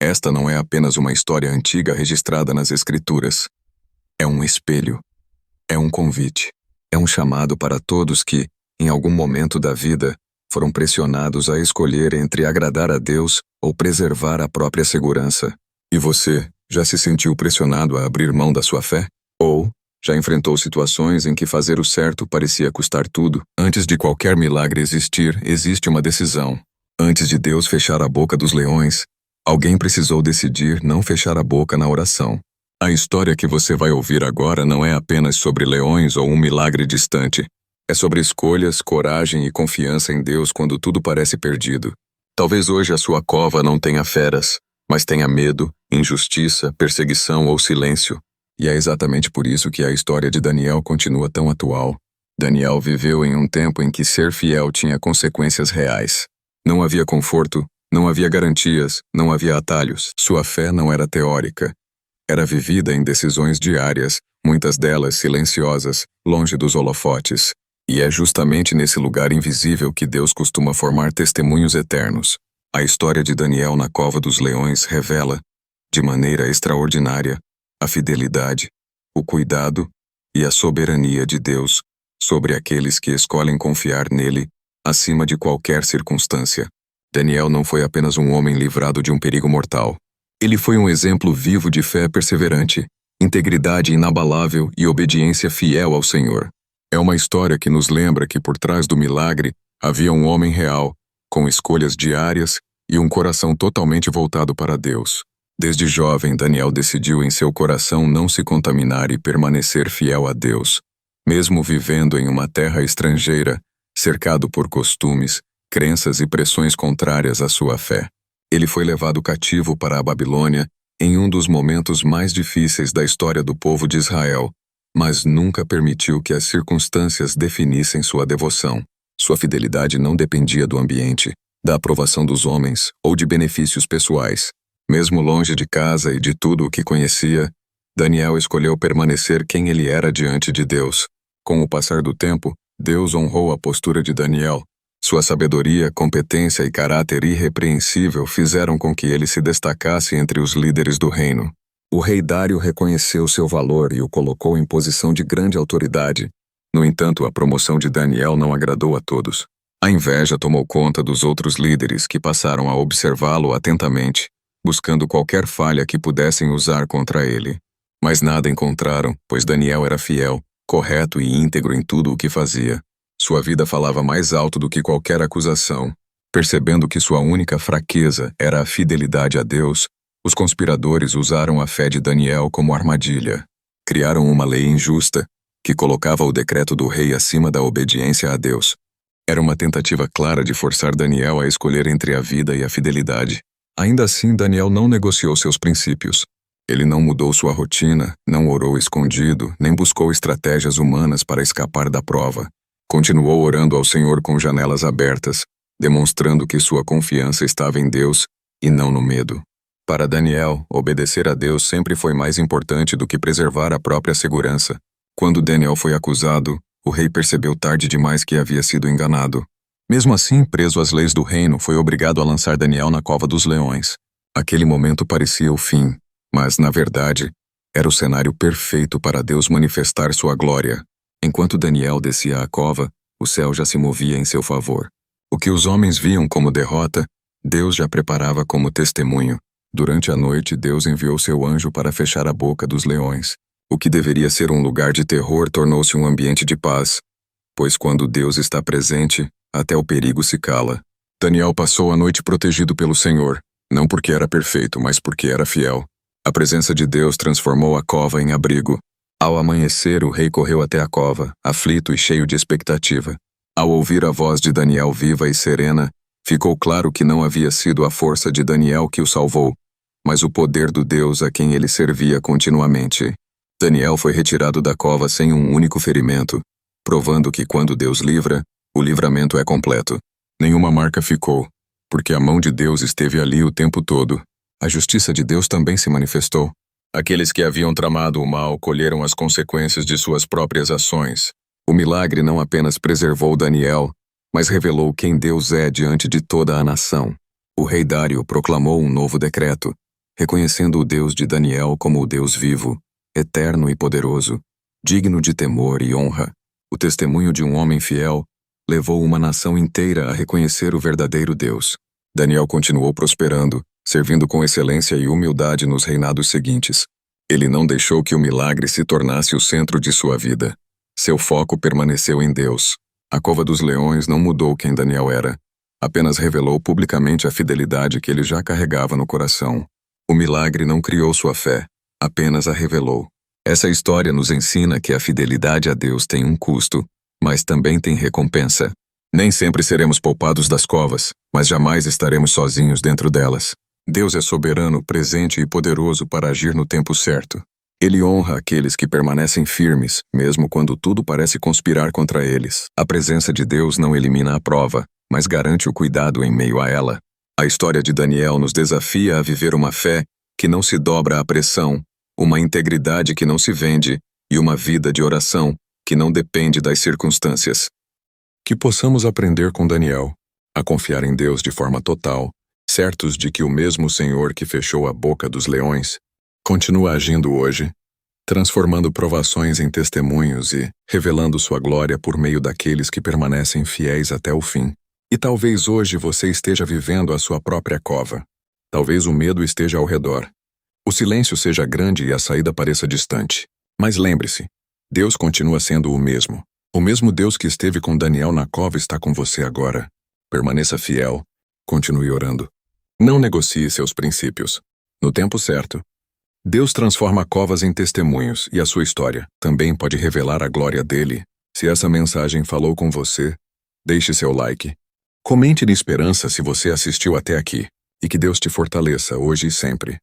Esta não é apenas uma história antiga registrada nas Escrituras. É um espelho. É um convite. É um chamado para todos que, em algum momento da vida, foram pressionados a escolher entre agradar a Deus ou preservar a própria segurança. E você, já se sentiu pressionado a abrir mão da sua fé? Ou já enfrentou situações em que fazer o certo parecia custar tudo? Antes de qualquer milagre existir, existe uma decisão. Antes de Deus fechar a boca dos leões, alguém precisou decidir não fechar a boca na oração. A história que você vai ouvir agora não é apenas sobre leões ou um milagre distante. É sobre escolhas, coragem e confiança em Deus quando tudo parece perdido. Talvez hoje a sua cova não tenha feras, mas tenha medo, injustiça, perseguição ou silêncio. E é exatamente por isso que a história de Daniel continua tão atual. Daniel viveu em um tempo em que ser fiel tinha consequências reais. Não havia conforto, não havia garantias, não havia atalhos. Sua fé não era teórica. Era vivida em decisões diárias, muitas delas silenciosas, longe dos holofotes. E é justamente nesse lugar invisível que Deus costuma formar testemunhos eternos. A história de Daniel na cova dos leões revela, de maneira extraordinária, a fidelidade, o cuidado e a soberania de Deus sobre aqueles que escolhem confiar nele acima de qualquer circunstância. Daniel não foi apenas um homem livrado de um perigo mortal. Ele foi um exemplo vivo de fé perseverante, integridade inabalável e obediência fiel ao Senhor. É uma história que nos lembra que por trás do milagre havia um homem real, com escolhas diárias e um coração totalmente voltado para Deus. Desde jovem, Daniel decidiu em seu coração não se contaminar e permanecer fiel a Deus. Mesmo vivendo em uma terra estrangeira, cercado por costumes, crenças e pressões contrárias à sua fé. Ele foi levado cativo para a Babilônia em um dos momentos mais difíceis da história do povo de Israel, mas nunca permitiu que as circunstâncias definissem sua devoção. Sua fidelidade não dependia do ambiente, da aprovação dos homens ou de benefícios pessoais. Mesmo longe de casa e de tudo o que conhecia, Daniel escolheu permanecer quem ele era diante de Deus. Com o passar do tempo, Deus honrou a postura de Daniel. Sua sabedoria, competência e caráter irrepreensível fizeram com que ele se destacasse entre os líderes do reino. O rei Dário reconheceu seu valor e o colocou em posição de grande autoridade. No entanto, a promoção de Daniel não agradou a todos. A inveja tomou conta dos outros líderes que passaram a observá-lo atentamente, buscando qualquer falha que pudessem usar contra ele. Mas nada encontraram, pois Daniel era fiel, correto e íntegro em tudo o que fazia. Sua vida falava mais alto do que qualquer acusação. Percebendo que sua única fraqueza era a fidelidade a Deus, os conspiradores usaram a fé de Daniel como armadilha. Criaram uma lei injusta, que colocava o decreto do rei acima da obediência a Deus. Era uma tentativa clara de forçar Daniel a escolher entre a vida e a fidelidade. Ainda assim, Daniel não negociou seus princípios. Ele não mudou sua rotina, não orou escondido, nem buscou estratégias humanas para escapar da prova. Continuou orando ao Senhor com janelas abertas, demonstrando que sua confiança estava em Deus e não no medo. Para Daniel, obedecer a Deus sempre foi mais importante do que preservar a própria segurança. Quando Daniel foi acusado, o rei percebeu tarde demais que havia sido enganado. Mesmo assim, preso às leis do reino, foi obrigado a lançar Daniel na cova dos leões. Aquele momento parecia o fim, mas, na verdade, era o cenário perfeito para Deus manifestar sua glória. Enquanto Daniel descia a cova, o céu já se movia em seu favor. O que os homens viam como derrota, Deus já preparava como testemunho. Durante a noite, Deus enviou seu anjo para fechar a boca dos leões. O que deveria ser um lugar de terror tornou-se um ambiente de paz, pois quando Deus está presente, até o perigo se cala. Daniel passou a noite protegido pelo Senhor, não porque era perfeito, mas porque era fiel. A presença de Deus transformou a cova em abrigo. Ao amanhecer, o rei correu até a cova, aflito e cheio de expectativa. Ao ouvir a voz de Daniel viva e serena, ficou claro que não havia sido a força de Daniel que o salvou, mas o poder do Deus a quem ele servia continuamente. Daniel foi retirado da cova sem um único ferimento, provando que quando Deus livra, o livramento é completo. Nenhuma marca ficou, porque a mão de Deus esteve ali o tempo todo. A justiça de Deus também se manifestou. Aqueles que haviam tramado o mal colheram as consequências de suas próprias ações. O milagre não apenas preservou Daniel, mas revelou quem Deus é diante de toda a nação. O rei Dário proclamou um novo decreto, reconhecendo o Deus de Daniel como o Deus vivo, eterno e poderoso, digno de temor e honra. O testemunho de um homem fiel levou uma nação inteira a reconhecer o verdadeiro Deus. Daniel continuou prosperando, servindo com excelência e humildade nos reinados seguintes. Ele não deixou que o milagre se tornasse o centro de sua vida. Seu foco permaneceu em Deus. A cova dos leões não mudou quem Daniel era, apenas revelou publicamente a fidelidade que ele já carregava no coração. O milagre não criou sua fé, apenas a revelou. Essa história nos ensina que a fidelidade a Deus tem um custo, mas também tem recompensa. Nem sempre seremos poupados das covas, mas jamais estaremos sozinhos dentro delas. Deus é soberano, presente e poderoso para agir no tempo certo. Ele honra aqueles que permanecem firmes, mesmo quando tudo parece conspirar contra eles. A presença de Deus não elimina a prova, mas garante o cuidado em meio a ela. A história de Daniel nos desafia a viver uma fé que não se dobra à pressão, uma integridade que não se vende e uma vida de oração que não depende das circunstâncias. Que possamos aprender com Daniel, a confiar em Deus de forma total, certos de que o mesmo Senhor que fechou a boca dos leões continua agindo hoje, transformando provações em testemunhos e revelando sua glória por meio daqueles que permanecem fiéis até o fim. E talvez hoje você esteja vivendo a sua própria cova. Talvez o medo esteja ao redor. O silêncio seja grande e a saída pareça distante. Mas lembre-se, Deus continua sendo o mesmo. O mesmo Deus que esteve com Daniel na cova está com você agora. Permaneça fiel. Continue orando. Não negocie seus princípios. No tempo certo, Deus transforma covas em testemunhos e a sua história também pode revelar a glória dele. Se essa mensagem falou com você, deixe seu like. Comente na esperança se você assistiu até aqui. E que Deus te fortaleça hoje e sempre.